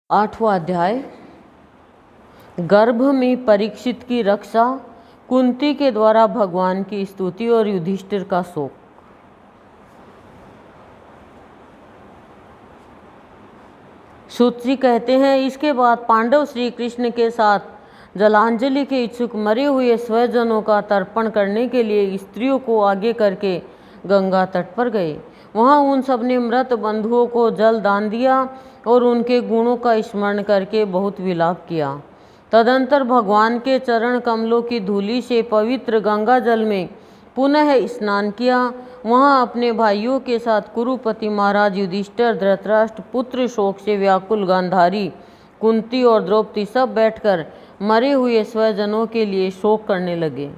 8वां अध्याय। गर्भ में परीक्षित की रक्षा, कुंती के द्वारा भगवान की स्तुति और युधिष्ठिर का शोक। सूत जी कहते हैं, इसके बाद पांडव श्री कृष्ण के साथ जलांजलि के इच्छुक मरे हुए स्वजनों का तर्पण करने के लिए स्त्रियों को आगे करके गंगा तट पर गए। वहाँ उन सब ने मृत बंधुओं को जल दान दिया और उनके गुणों का स्मरण करके बहुत विलाप किया। तदंतर भगवान के चरण कमलों की धूलि से पवित्र गंगा जल में पुनः स्नान किया। वहाँ अपने भाइयों के साथ कुरुपति महाराज युधिष्ठिर, धृतराष्ट्र पुत्र, शोक से व्याकुल गांधारी, कुंती और द्रौपदी सब बैठकर मरे हुए स्वजनों के लिए शोक करने लगे।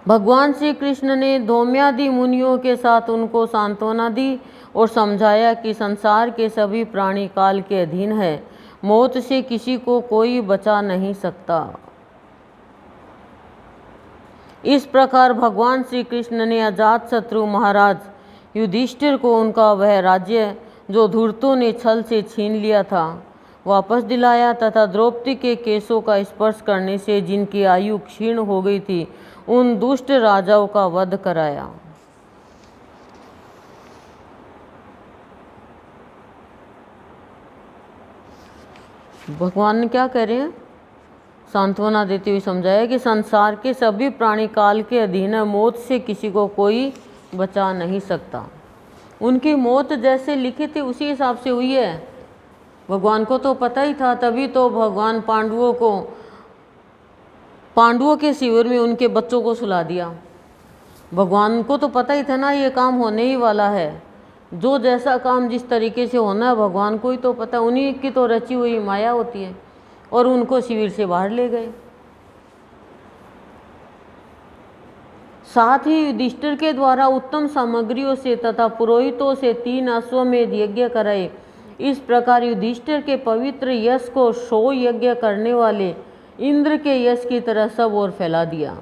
भगवान श्री कृष्ण ने धौम्यादि मुनियों के साथ उनको सांत्वना दी और समझाया कि संसार के सभी प्राणी काल के अधीन है, मौत से किसी को कोई बचा नहीं सकता। इस प्रकार भगवान श्री कृष्ण ने अजातशत्रु महाराज युधिष्ठिर को उनका वह राज्य जो धूर्तों ने छल से छीन लिया था वापस दिलाया तथा द्रौपदी के केशों का स्पर्श करने से जिनकी आयु क्षीण हो गई थी उन दुष्ट राजाओं का वध कराया। भगवान ने क्या कह रहे हैं? सांत्वना देते हुए समझाया कि संसार के सभी प्राणी काल के अधीन है, मौत से किसी को कोई बचा नहीं सकता। उनकी मौत जैसे लिखी थी उसी हिसाब से हुई है। भगवान को तो पता ही था, तभी तो भगवान पांडवों के शिविर में उनके बच्चों को सुला दिया। भगवान को तो पता ही था ना ये काम होने ही वाला है। जो जैसा काम जिस तरीके से होना है भगवान को ही तो पता, उन्हीं की तो रची हुई माया होती है। और उनको शिविर से बाहर ले गए। साथ ही युधिष्ठिर के द्वारा उत्तम सामग्रियों से तथा पुरोहितों से 3 अश्वमेध यज्ञ कराए। इस प्रकार युधिष्ठिर के पवित्र यश को 100 यज्ञ करने वाले इंद्र के यश की तरह सब ओर फैला दिया।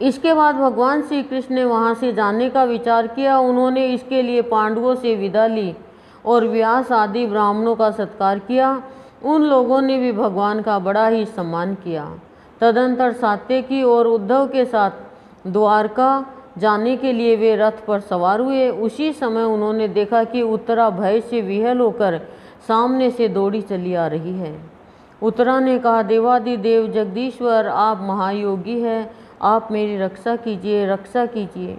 इसके बाद भगवान श्री कृष्ण ने वहाँ से जाने का विचार किया। उन्होंने इसके लिए पांडवों से विदा ली और व्यास आदि ब्राह्मणों का सत्कार किया। उन लोगों ने भी भगवान का बड़ा ही सम्मान किया। तदंतर सात्यकी और उद्धव के साथ द्वारका जाने के लिए वे रथ पर सवार हुए। उसी समय उन्होंने देखा कि उत्तरा भय से विह्वल होकर सामने से दौड़ी चली आ रही है। उत्तरा ने कहा, देवादिदेव जगदीश्वर, आप महायोगी हैं, आप मेरी रक्षा कीजिए, रक्षा कीजिए।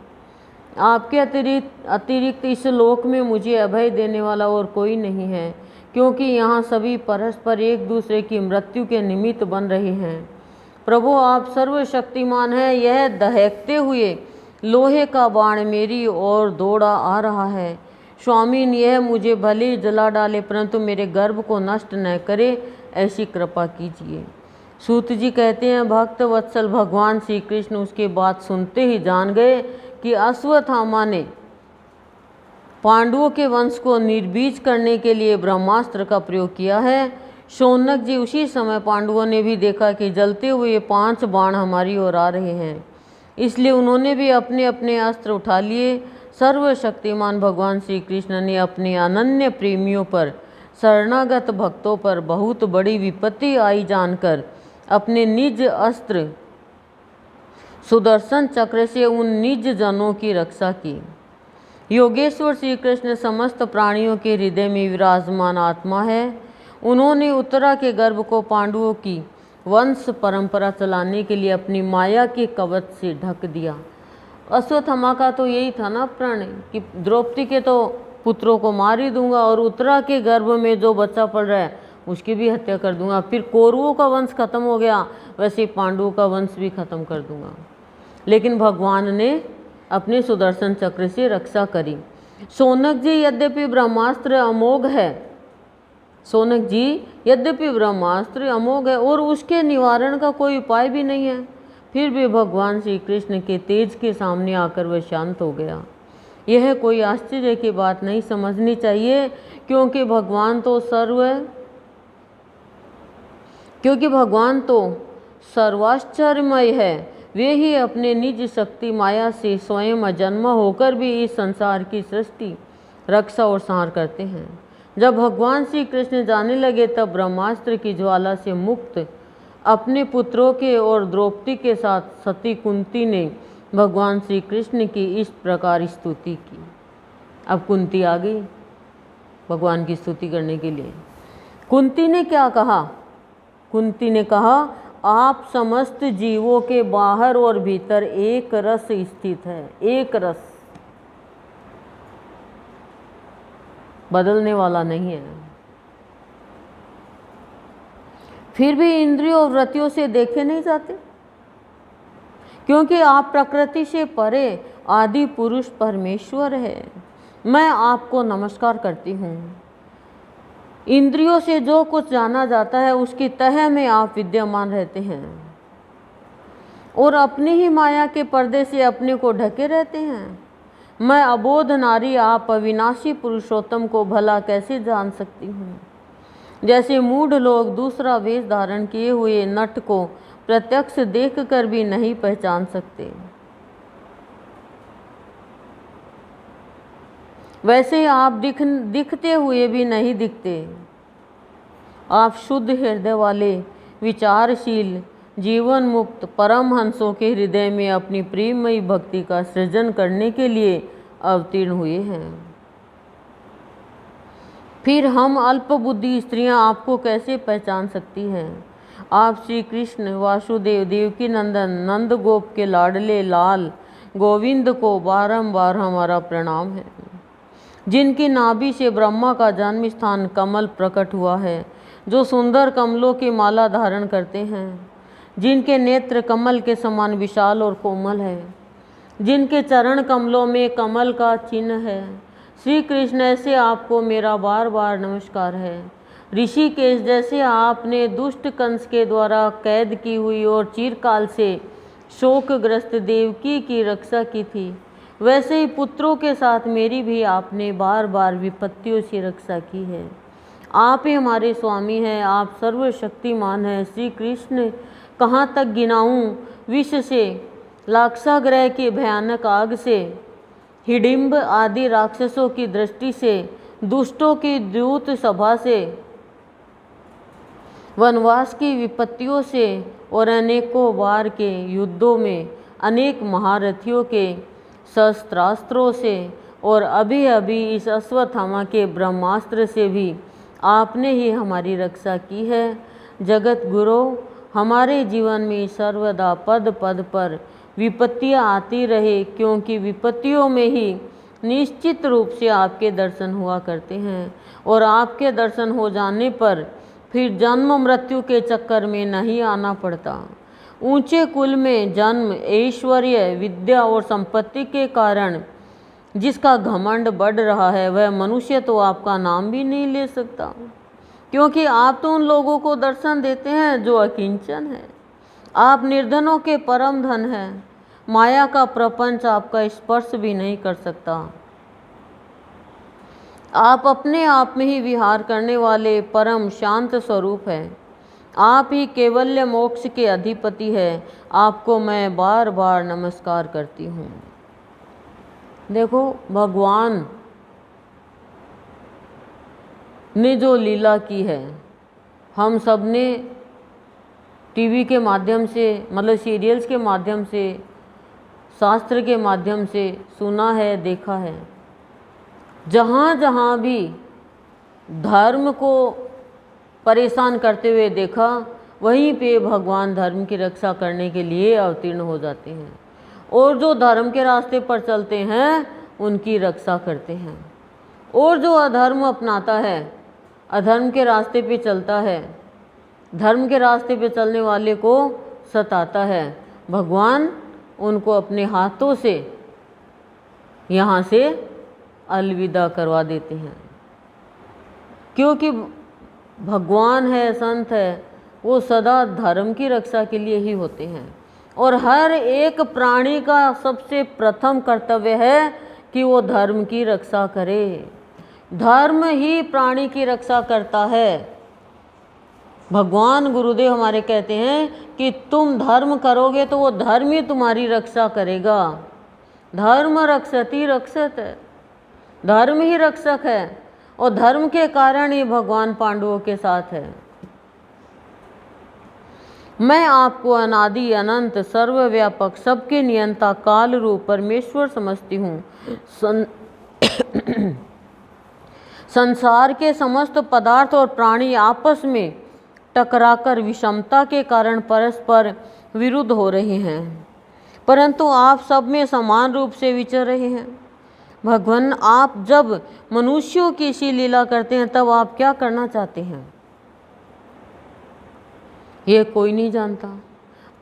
आपके अतिरिक्त इस लोक में मुझे अभय देने वाला और कोई नहीं है, क्योंकि यहाँ सभी परस्पर एक दूसरे की मृत्यु के निमित्त बन रहे हैं। प्रभु, आप सर्वशक्तिमान हैं। यह दहकते हुए लोहे का बाण मेरी ओर दौड़ा आ रहा है। स्वामी, यह मुझे भले ही जला डाले परंतु मेरे गर्भ को नष्ट न करे, ऐसी कृपा कीजिए। सूत जी कहते हैं, भक्त वत्सल भगवान श्री कृष्ण उसके बात सुनते ही जान गए कि अश्वत्थामा ने पांडवों के वंश को निर्बीज करने के लिए ब्रह्मास्त्र का प्रयोग किया है। शौनक जी, उसी समय पांडवों ने भी देखा कि जलते हुए 5 बाण हमारी ओर आ रहे हैं, इसलिए उन्होंने भी अपने अपने अस्त्र उठा लिए। सर्वशक्तिमान भगवान श्री कृष्ण ने अपने अनन्य प्रेमियों पर, शरणागत भक्तों पर बहुत बड़ी विपत्ति आई जानकर अपने निज अस्त्र सुदर्शन चक्र से उन निज जनों की रक्षा की। योगेश्वर श्री कृष्ण समस्त प्राणियों के हृदय में विराजमान आत्मा है। उन्होंने उत्तरा के गर्भ को पांडवों की वंश परंपरा चलाने के लिए अपनी माया के कवच से ढक दिया। अश्वत्थामा का तो यही था ना प्रण कि द्रौपदी के तो पुत्रों को मार ही दूंगा और उत्तरा के गर्भ में जो बच्चा पड़ रहा है उसकी भी हत्या कर दूंगा। फिर कौरवों का वंश खत्म हो गया, वैसे पांडवों का वंश भी खत्म कर दूंगा। लेकिन भगवान ने अपने सुदर्शन चक्र से रक्षा करी। शौनक जी, यद्यपि ब्रह्मास्त्र अमोघ है, शौनक जी यद्यपि ब्रह्मास्त्र अमोघ है और उसके निवारण का कोई उपाय भी नहीं है, फिर भी भगवान श्री कृष्ण के तेज के सामने आकर वह शांत हो गया। यह कोई आश्चर्य की बात नहीं समझनी चाहिए, क्योंकि भगवान तो सर्वाश्चर्यमय है। वे ही अपने निज शक्ति माया से स्वयं अजन्मा होकर भी इस संसार की सृष्टि, रक्षा और संहार करते हैं। जब भगवान श्री कृष्ण जाने लगे तब ब्रह्मास्त्र की ज्वाला से मुक्त अपने पुत्रों के और द्रौपदी के साथ सती कुंती ने भगवान श्री कृष्ण की इस प्रकार स्तुति की। अब कुंती आ गई भगवान की स्तुति करने के लिए। कुंती ने क्या कहा? कुंती ने कहा, आप समस्त जीवों के बाहर और भीतर एक रस स्थित है, एक रस, बदलने वाला नहीं है। फिर भी इंद्रियों और वृत्तियों से देखे नहीं जाते, क्योंकि आप प्रकृति से परे आदि पुरुष परमेश्वर है। मैं आपको नमस्कार करती हूँ। इंद्रियों से जो कुछ जाना जाता है उसकी तह में आप विद्यमान रहते हैं और अपनी ही माया के पर्दे से अपने को ढके रहते हैं। मैं अबोध नारी आप अविनाशी पुरुषोत्तम को भला कैसे जान सकती हूँ? जैसे मूढ़ लोग दूसरा वेश धारण किए हुए नट को प्रत्यक्ष देखकर भी नहीं पहचान सकते, वैसे आप दिखते हुए भी नहीं दिखते। आप शुद्ध हृदय वाले विचारशील जीवन मुक्त परमहंसों के हृदय में अपनी प्रेममयी भक्ति का सृजन करने के लिए अवतीर्ण हुए हैं। फिर हम अल्प बुद्धि स्त्रियां आपको कैसे पहचान सकती हैं? आप श्री कृष्ण वासुदेव देवकी नंदन नंद गोप के लाडले लाल गोविंद को बारंबार हमारा प्रणाम है, जिनकी नाभि से ब्रह्मा का जन्म स्थान कमल प्रकट हुआ है, जो सुंदर कमलों की माला धारण करते हैं, जिनके नेत्र कमल के समान विशाल और कोमल है, जिनके चरण कमलों में कमल का चिन्ह है। श्री कृष्ण, ऐसे आपको मेरा बार बार नमस्कार है। ऋषिकेश, जैसे आपने दुष्ट कंस के द्वारा कैद की हुई और चिरकाल से शोकग्रस्त देवकी की रक्षा की थी, वैसे ही पुत्रों के साथ मेरी भी आपने बार बार विपत्तियों से रक्षा की है। आप ही हमारे स्वामी हैं, आप सर्वशक्तिमान हैं। श्री कृष्ण, कहाँ तक गिनाऊँ? विष से, लाक्षागृह की भयानक आग से, हिडिंब आदि राक्षसों की दृष्टि से, दुष्टों की दूत सभा से, वनवास की विपत्तियों से और अनेकों बार के युद्धों में अनेक महारथियों के शस्त्रास्त्रों से और अभी अभी इस अश्वत्थामा के ब्रह्मास्त्र से भी आपने ही हमारी रक्षा की है। जगत गुरु, हमारे जीवन में सर्वदा पद पद पर विपत्तियाँ आती रहे, क्योंकि विपत्तियों में ही निश्चित रूप से आपके दर्शन हुआ करते हैं और आपके दर्शन हो जाने पर फिर जन्म मृत्यु के चक्कर में नहीं आना पड़ता। ऊंचे कुल में जन्म, ऐश्वर्य, विद्या और संपत्ति के कारण जिसका घमंड बढ़ रहा है, वह मनुष्य तो आपका नाम भी नहीं ले सकता, क्योंकि आप तो उन लोगों को दर्शन देते हैं जो अकिंचन है। आप निर्धनों के परम धन हैं। माया का प्रपंच आपका स्पर्श भी नहीं कर सकता। आप अपने आप में ही विहार करने वाले परम शांत स्वरूप हैं। आप ही केवल्य मोक्ष के अधिपति हैं। आपको मैं बार बार नमस्कार करती हूँ। देखो, भगवान ने जो लीला की है, हम सब ने टीवी के माध्यम से, मतलब सीरियल्स के माध्यम से, शास्त्र के माध्यम से सुना है, देखा है। जहाँ जहाँ भी धर्म को परेशान करते हुए देखा, वहीं पे भगवान धर्म की रक्षा करने के लिए अवतीर्ण हो जाते हैं और जो धर्म के रास्ते पर चलते हैं उनकी रक्षा करते हैं, और जो अधर्म अपनाता है, अधर्म के रास्ते पे चलता है, धर्म के रास्ते पे चलने वाले को सताता है, भगवान उनको अपने हाथों से यहाँ से अलविदा करवा देते हैं। क्योंकि भगवान है, संत है, वो सदा धर्म की रक्षा के लिए ही होते हैं और हर एक प्राणी का सबसे प्रथम कर्तव्य है कि वो धर्म की रक्षा करे। धर्म ही प्राणी की रक्षा करता है। भगवान गुरुदेव हमारे कहते हैं कि तुम धर्म करोगे तो वो धर्म ही तुम्हारी रक्षा करेगा। धर्म रक्षति रक्षत है, धर्म ही रक्षक है और धर्म के कारण ही भगवान पांडवों के साथ है। मैं आपको अनादि अनंत सर्वव्यापक सबके नियंता काल रूप परमेश्वर समझती हूँ। संसार के समस्त पदार्थ और प्राणी आपस में टकराकर विषमता के कारण परस्पर विरुद्ध हो रहे हैं, परंतु आप सब में समान रूप से विचर रहे हैं। भगवान, आप जब मनुष्यों की ऐसी लीला करते हैं तब आप क्या करना चाहते हैं, ये कोई नहीं जानता।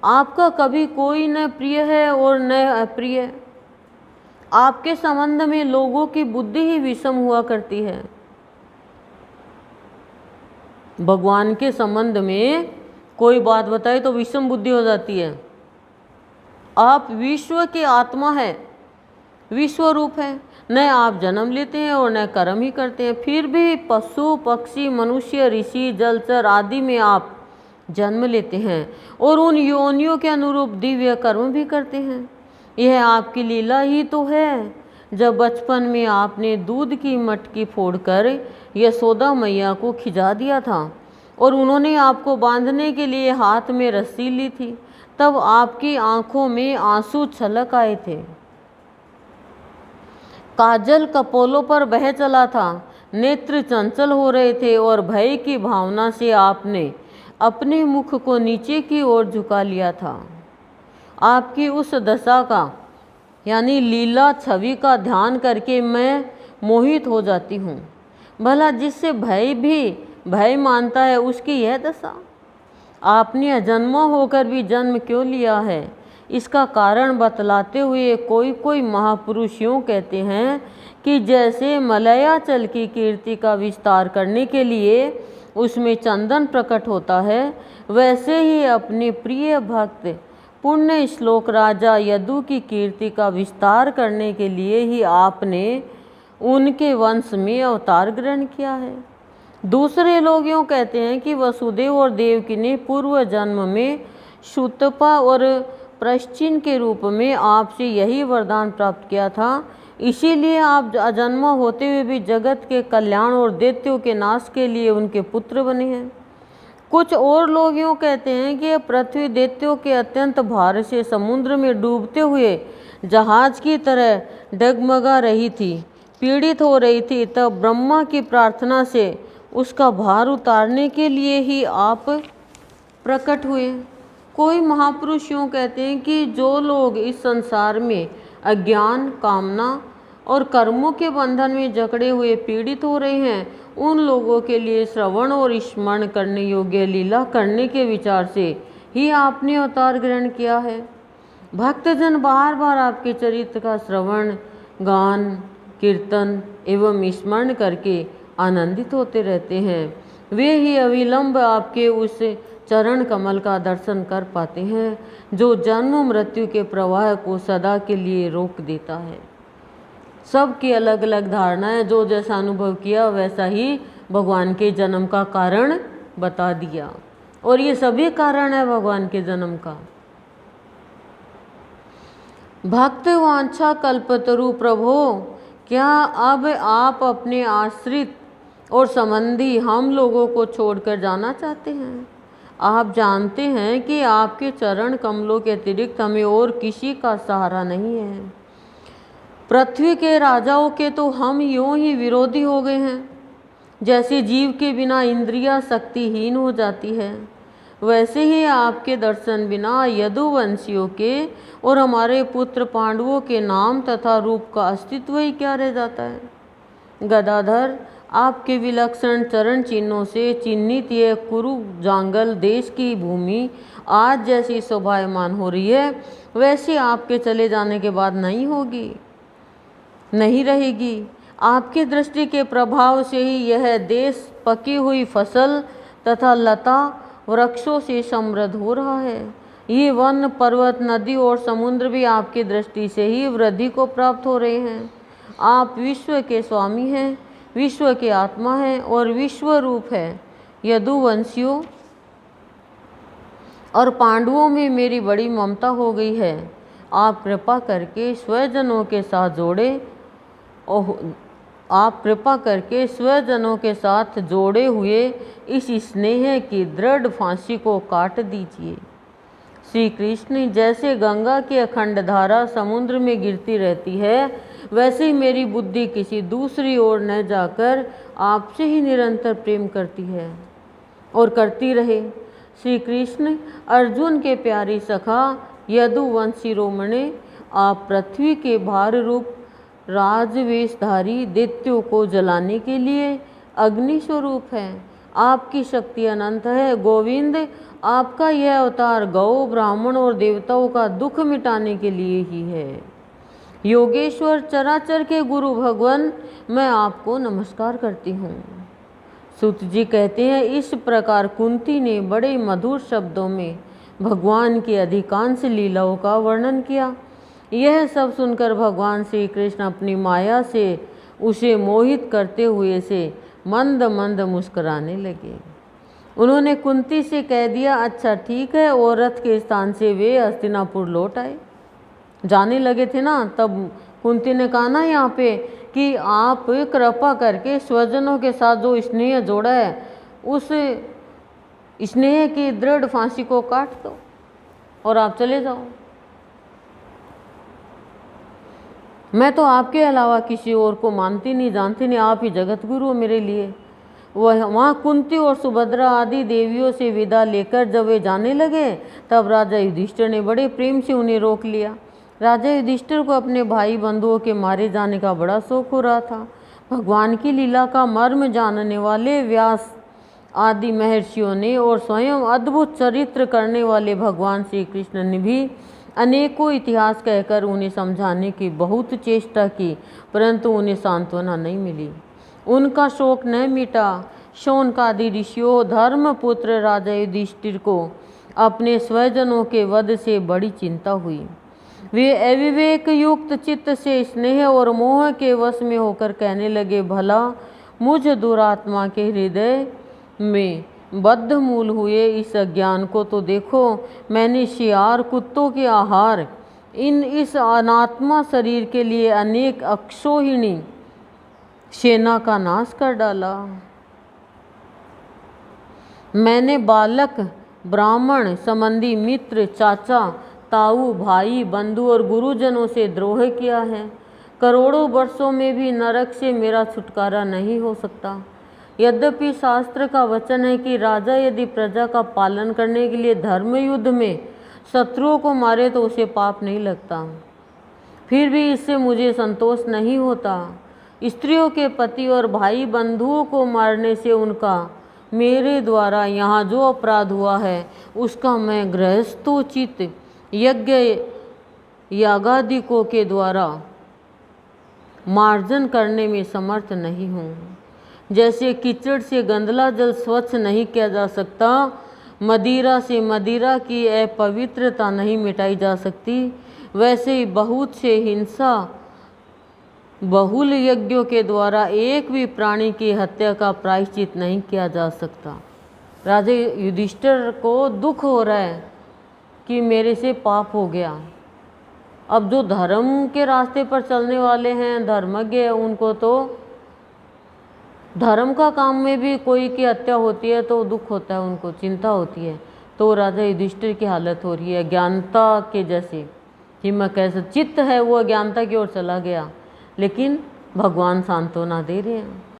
आपका कभी कोई न प्रिय है और न अप्रिय। आपके संबंध में लोगों की बुद्धि ही विषम हुआ करती है। भगवान के संबंध में कोई बात बताए तो विषम बुद्धि हो जाती है। आप विश्व की आत्मा है, विश्व रूप है। न आप जन्म लेते हैं और न कर्म ही करते हैं, फिर भी पशु पक्षी मनुष्य ऋषि जलचर आदि में आप जन्म लेते हैं और उन योनियों के अनुरूप दिव्य कर्म भी करते हैं। यह आपकी लीला ही तो है। जब बचपन में आपने दूध की मटकी फोड़कर यशोदा मैया को खिजा दिया था और उन्होंने आपको बांधने के लिए हाथ में रस्सी ली थी, तब आपकी आंखों में आंसू छलक आए थे। काजल कपोलों पर बह चला था, नेत्र चंचल हो रहे थे और भय की भावना से आपने अपने मुख को नीचे की ओर झुका लिया था। आपकी उस दशा का यानी लीला छवि का ध्यान करके मैं मोहित हो जाती हूँ। भला जिससे भय भी भय मानता है उसकी यह दशा। आपने अजन्मा होकर भी जन्म क्यों लिया है, इसका कारण बतलाते हुए कोई कोई महापुरुष यूँ कहते हैं कि जैसे मलयाचल की कीर्ति का विस्तार करने के लिए उसमें चंदन प्रकट होता है, वैसे ही अपने प्रिय भक्त पुण्य श्लोक राजा यदु की कीर्ति का विस्तार करने के लिए ही आपने उनके वंश में अवतार ग्रहण किया है। दूसरे लोग यूँ कहते हैं कि वसुदेव और देवकी ने पूर्व जन्म में शूतपा और प्रश्चिन के रूप में आपसे यही वरदान प्राप्त किया था, इसीलिए आप अजन्मा होते हुए भी जगत के कल्याण और दैत्यों के नाश के लिए उनके पुत्र बने हैं। कुछ और लोग यूँ कहते हैं कि पृथ्वी दैत्यों के अत्यंत भार से समुद्र में डूबते हुए जहाज की तरह डगमगा रही थी, पीड़ित हो रही थी, तब ब्रह्मा की प्रार्थना से उसका भार उतारने के लिए ही आप प्रकट हुए। कोई महापुरुष यूँ कहते हैं कि जो लोग इस संसार में अज्ञान, कामना और कर्मों के बंधन में जकड़े हुए पीड़ित हो रहे हैं, उन लोगों के लिए श्रवण और स्मरण करने योग्य लीला करने के विचार से ही आपने अवतार ग्रहण किया है। भक्तजन बार बार आपके चरित्र का श्रवण, गान, कीर्तन एवं स्मरण करके आनंदित होते रहते हैं। वे ही अविलंब आपके उस चरण कमल का दर्शन कर पाते हैं जो जन्म मृत्यु के प्रवाह को सदा के लिए रोक देता है। सबकी अलग अलग धारणा है, जो जैसा अनुभव किया वैसा ही भगवान के जन्म का कारण बता दिया, और ये सभी कारण है भगवान के जन्म का। भक्त वांछा कल्पतरु प्रभो, क्या अब आप अपने आश्रित और संबंधी हम लोगों को छोड़कर जाना चाहते हैं? आप जानते हैं कि आपके चरण कमलों के अतिरिक्त हमें और किसी का सहारा नहीं है। पृथ्वी के राजाओं के तो हम यूँ ही विरोधी हो गए हैं। जैसे जीव के बिना इंद्रियां शक्तिहीन हो जाती है, वैसे ही आपके दर्शन बिना यदुवंशियों के और हमारे पुत्र पांडवों के नाम तथा रूप का अस्तित्व ही क्या रह जाता है। गदाधर, आपके विलक्षण चरण चिन्हों से चिन्हित यह कुरु जांगल देश की भूमि आज जैसी शोभायमान हो रही है, वैसे आपके चले जाने के बाद नहीं होगी, नहीं रहेगी। आपकी दृष्टि के प्रभाव से ही यह देश पकी हुई फसल तथा लता वृक्षों से समृद्ध हो रहा है। ये वन, पर्वत, नदी और समुद्र भी आपकी दृष्टि से ही वृद्धि को प्राप्त हो रहे हैं। आप विश्व के स्वामी हैं, विश्व के आत्मा हैं और विश्व रूप है। यदुवंशियों और पांडवों में मेरी बड़ी ममता हो गई है। आप कृपा करके स्वजनों के साथ जोड़े आप कृपा करके स्वजनों के साथ जोड़े हुए इस स्नेह की दृढ़ फांसी को काट दीजिए। श्री कृष्ण, जैसे गंगा की अखंड धारा समुद्र में गिरती रहती है, वैसे ही मेरी बुद्धि किसी दूसरी ओर न जाकर आपसे ही निरंतर प्रेम करती है और करती रहे। श्री कृष्ण, अर्जुन के प्यारी सखा यदुवंश शिरोमणि, आप पृथ्वी के भार रूप राजवेशधारी दैत्यों को जलाने के लिए अग्नि स्वरूप है। आपकी शक्ति अनंत है। गोविंद, आपका यह अवतार गौ, ब्राह्मण और देवताओं का दुख मिटाने के लिए ही है। योगेश्वर, चराचर के गुरु भगवान, मैं आपको नमस्कार करती हूँ। सूत जी कहते हैं, इस प्रकार कुंती ने बड़े मधुर शब्दों में भगवान की अधिकांश लीलाओं का वर्णन किया। यह सब सुनकर भगवान श्री कृष्ण अपनी माया से उसे मोहित करते हुए से मंद मंद मुस्कुराने लगे। उन्होंने कुंती से कह दिया, अच्छा ठीक है। और रथ के स्थान से वे हस्तिनापुर लौट आए। जाने लगे थे ना, तब कुंती ने कहा ना यहाँ पे कि आप कृपा करके स्वजनों के साथ जो स्नेह जोड़ा है, उस स्नेह की दृढ़ फांसी को काट दो और आप चले जाओ। मैं तो आपके अलावा किसी और को मानती नहीं, जानती नहीं, आप ही जगत गुरु हो मेरे लिए। वहाँ कुंती और सुभद्रा आदि देवियों से विदा लेकर जब वे जाने लगे, तब राजा युधिष्ठिर ने बड़े प्रेम से उन्हें रोक लिया। राजा युधिष्ठिर को अपने भाई बंधुओं के मारे जाने का बड़ा शौक हो रहा था। भगवान की लीला का मर्म जानने वाले व्यास आदि महर्षियों ने और स्वयं अद्भुत चरित्र करने वाले भगवान श्री कृष्ण ने भी अनेकों इतिहास कहकर उन्हें समझाने की बहुत चेष्टा की, परंतु उन्हें सांत्वना नहीं मिली। उनका शोक न मिटा। शौनकादि ऋषियों धर्मपुत्र राजा युधिष्ठिर को अपने स्वजनों के वध से बड़ी चिंता हुई। वे अविवेक युक्त चित्त से स्नेह और मोह के वश में होकर कहने लगे, भला मुझ दुरात्मा के हृदय में बद्ध मूल हुए इस अज्ञान को तो देखो। मैंने शियार, कुत्तों के आहार, इस अनात्मा शरीर के लिए अनेक अक्षोहिणी सेना का नाश कर डाला। मैंने बालक, ब्राह्मण, संबंधी, मित्र, चाचा, ताऊ, भाई, बंधु और गुरुजनों से द्रोह किया है। करोड़ों वर्षों में भी नरक से मेरा छुटकारा नहीं हो सकता। यद्यपि शास्त्र का वचन है कि राजा यदि प्रजा का पालन करने के लिए धर्म युद्ध में शत्रुओं को मारे तो उसे पाप नहीं लगता, फिर भी इससे मुझे संतोष नहीं होता। स्त्रियों के पति और भाई बंधुओं को मारने से उनका मेरे द्वारा यहाँ जो अपराध हुआ है, उसका मैं गृहस्थोचित यज्ञ यागादिकों के द्वारा मार्जन करने में समर्थ नहीं हूँ। जैसे कीचड़ से गंदला जल स्वच्छ नहीं किया जा सकता, मदिरा से मदिरा की अपवित्रता नहीं मिटाई जा सकती, वैसे ही बहुत से हिंसा बहुल यज्ञों के द्वारा एक भी प्राणी की हत्या का प्रायश्चित नहीं किया जा सकता। राजा युधिष्ठिर को दुख हो रहा है कि मेरे से पाप हो गया। अब जो धर्म के रास्ते पर चलने वाले हैं, धर्मज्ञ हैं, उनको तो धर्म का काम में भी कोई की हत्या होती है तो दुख होता है, उनको चिंता होती है। तो राजा युधिष्ठिर की हालत हो रही है अज्ञानता के जैसे कि मैं कैसे चित्त है वो अज्ञानता की ओर चला गया, लेकिन भगवान सांत्वना दे रहे हैं।